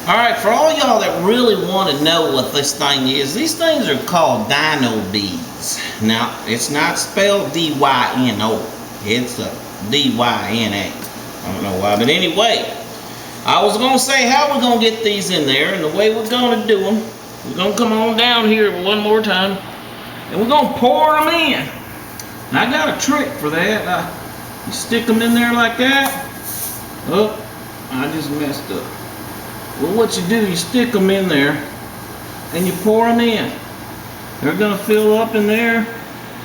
Alright, for all y'all that really want to know what this thing is, these things are called Dynabeads. Now, it's not spelled D-Y-N-O. It's a D-Y-N-A. I don't know why, but anyway, I was going to say how we're going to get these in there, and the way we're going to do them, we're going to come on down here one more time, and we're going to pour them in. And I got a trick for that. You stick them in there like that. Oh, I just messed up. Well, what you do, you stick them in there and you pour them in. They're going to fill up in there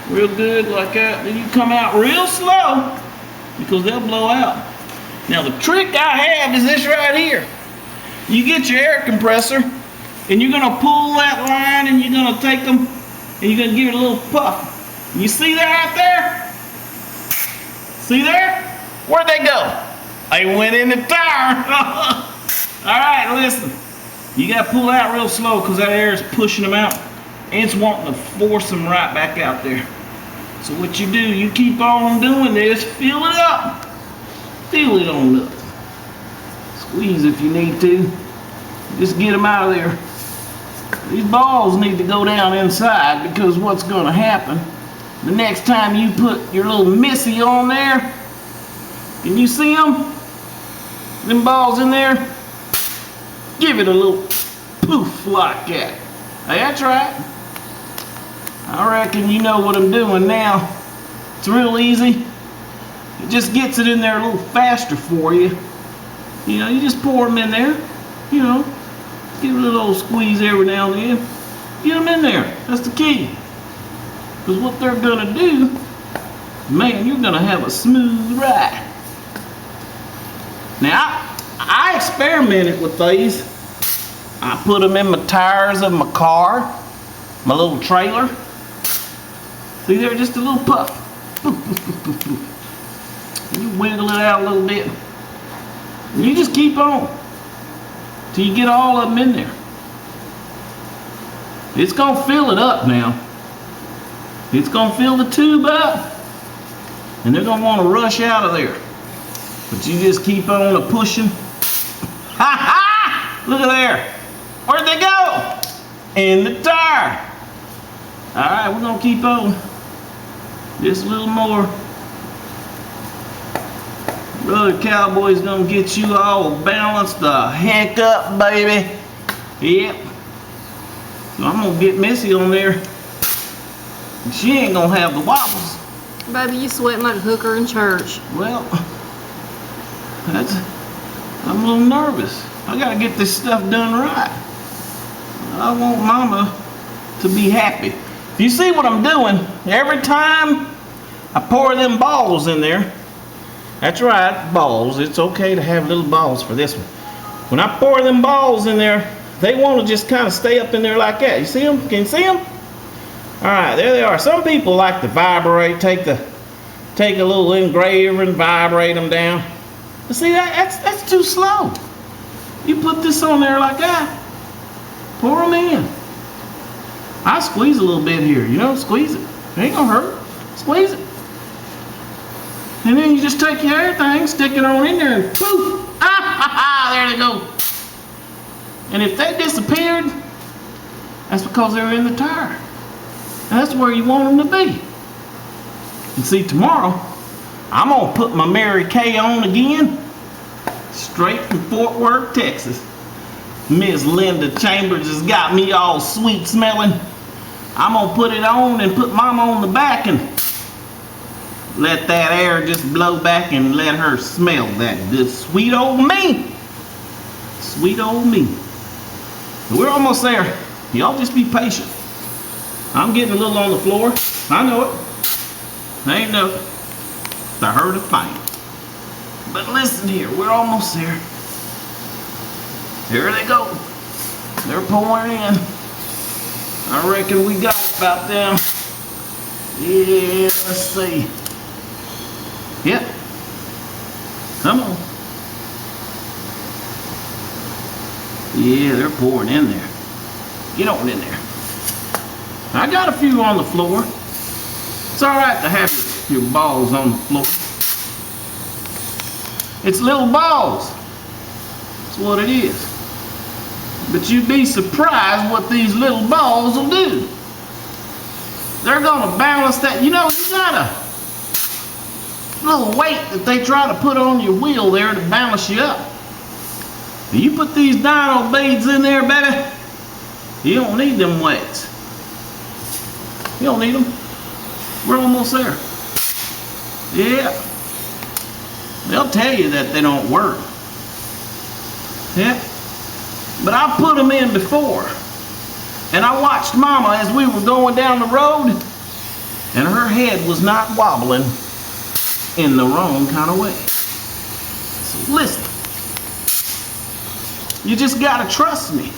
real good like that. Then you come out real slow because they'll blow out. Now, the trick I have is this right here. You get your air compressor and you're going to pull that line and you're going to take them and you're going to give it a little puff. You see that right there? See there? Where'd they go? They went in the tire. Alright, listen. You gotta pull out real slow because that air is pushing them out. And it's wanting to force them right back out there. So what you do, you keep on doing this, fill it up. Fill it on up. Squeeze if you need to. Just get them out of there. These balls need to go down inside because what's gonna happen, the next time you put your little missy on there, can you see them? Them balls in there? Give it a little poof like that. Hey, that's right. I reckon you know what I'm doing now. It's real easy. It just gets it in there a little faster for you. You know, you just pour them in there. You know, give it a little squeeze every now and then. Get them in there. That's the key. Because what they're going to do, man, you're going to have a smooth ride. Now, I experimented with these. I put them in my tires of my car, my little trailer. See there, just a little puff. You wiggle it out a little bit. And you just keep on till you get all of them in there. It's going to fill it up now. It's going to fill the tube up. And they're going to want to rush out of there. But you just keep on pushing. Ha ha! Look at there. Where'd they go? In the tire. Alright, we're going to keep on. Just a little more. Brother Cowboy's going to get you all balanced the heck up, baby. Yep. So I'm going to get Missy on there. And she ain't going to have the wobbles. Baby, you sweating like a hooker in church. Well, I'm a little nervous. I gotta get this stuff done right. I want Mama to be happy. You see what I'm doing? Every time I pour them balls in there, that's right, balls. It's okay to have little balls for this one. When I pour them balls in there, they want to just kind of stay up in there like that. You see them? Can you see them? Alright, there they are. Some people like to vibrate, take a little engraver and vibrate them down. But see, that's too slow. You put this on there like that, pour them in. I squeeze a little bit here, you know, squeeze it. It ain't gonna hurt. Squeeze it. And then you just take your everything, stick it on in there, and poof! There they go. And if they disappeared, that's because they were in the tire. And that's where you want them to be. And see, tomorrow, I'm gonna put my Mary Kay on again, straight from Fort Worth, Texas. Miss Linda Chambers has got me all sweet smelling. I'm gonna put it on and put Mama on the back and let that air just blow back and let her smell that good sweet old me. Sweet old me. We're almost there. Y'all just be patient. I'm getting a little on the floor. I know it. Ain't nothing to hurt a thing. But listen here, we're almost there. There they go. They're pouring in. I reckon we got about them. Yeah, let's see. Yep. Come on. Yeah, they're pouring in there. Get on in there. I got a few on the floor. It's alright to have your balls on the floor. It's little balls. That's what it is. But you'd be surprised what these little balls will do. They're gonna balance that. You know, you got a little weight that they try to put on your wheel there to balance you up. You put these Dynabeads in there, baby, you don't need them weights. You don't need them. We're almost there. Yeah. They'll tell you that they don't work. Yeah. But I put them in before. And I watched Mama as we were going down the road, and her head was not wobbling in the wrong kind of way. So listen. You just gotta trust me.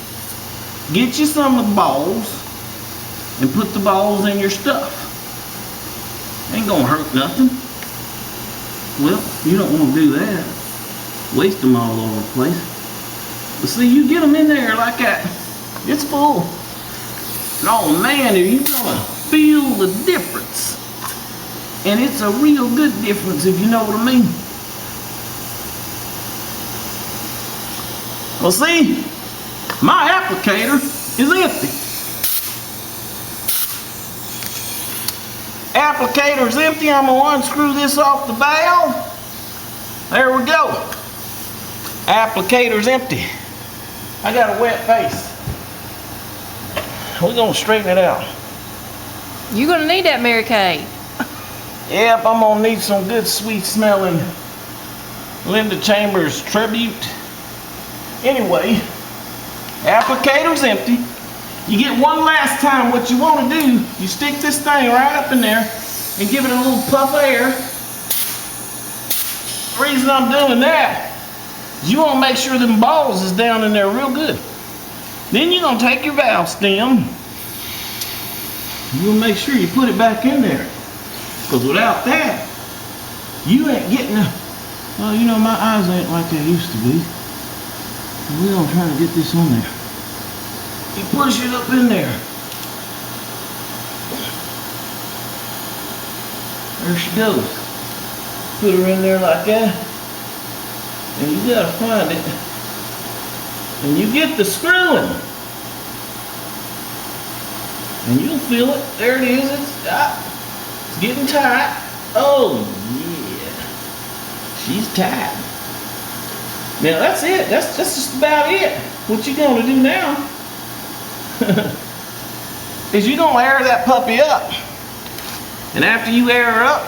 Get you some of the balls and put the balls in your stuff. Ain't gonna hurt nothing. Well, you don't want to do that. Waste them all over the place. But see, you get them in there like that, it's full. And oh man, are you gonna feel the difference? And it's a real good difference, if you know what I mean. Well, see, my applicator is empty. Applicator's empty. I'm gonna unscrew this off the valve. There we go. Applicator's empty. I got a wet face. We're gonna straighten it out. You're gonna need that, Mary Kay. Yep, I'm gonna need some good sweet smelling Linda Chambers tribute. Anyway, applicator's empty. You get one last time. What you want to do, you stick this thing right up in there and give it a little puff of air. The reason I'm doing that is you want to make sure them balls is down in there real good. Then you're going to take your valve stem. You'll make sure you put it back in there. Because without that, you ain't getting a... Well, you know, my eyes ain't like they used to be. We're going to try to get this on there. You push it up in there. There she goes. Put her in there like that. And you gotta find it. And you get the screwing. And you'll feel it. There it is. It's getting tight. Oh yeah. She's tight. Now that's it. That's just about it. What you gonna do now is you gonna air that puppy up. And after you air her up,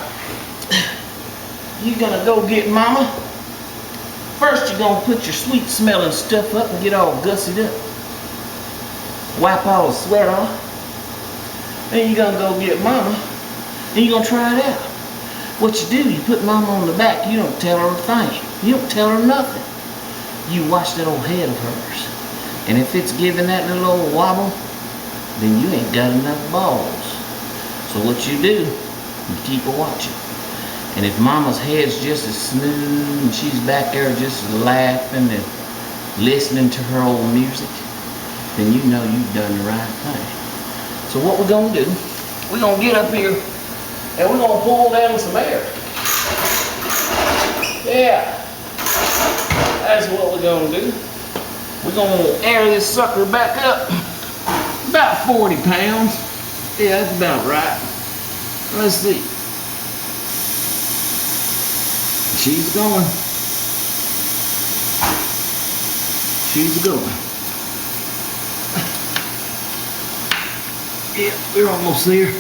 you're gonna go get Mama. First you're gonna put your sweet smelling stuff up and get all gussied up. Wipe all the sweat off. Then you're gonna go get Mama. And you're gonna try it out. What you do, you put Mama on the back. You don't tell her a thing. You don't tell her nothing. You watch that old head of hers. And if it's giving that little old wobble, then you ain't got enough balls. So what you do, you keep her watching. And if Mama's head's just as smooth and she's back there just laughing and listening to her old music, then you know you've done the right thing. So what we're gonna do, we're gonna get up here and we're gonna pull down some air. Yeah, that's what we're gonna do. We're gonna air this sucker back up about 40 pounds. Yeah, that's about right. Let's see. She's going. She's going. Yeah, we're almost there.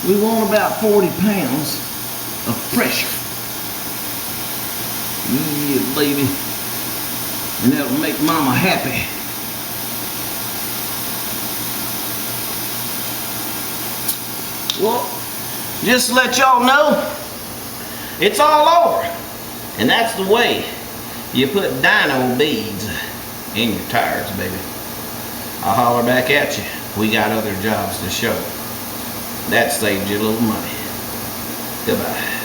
We want about 40 pounds of pressure. Yeah, baby. And that'll make Mama happy. Well, just to let y'all know, it's all over. And that's the way you put Dynabeads in your tires, baby. I'll holler back at you. We got other jobs to show. That saved you a little money. Goodbye.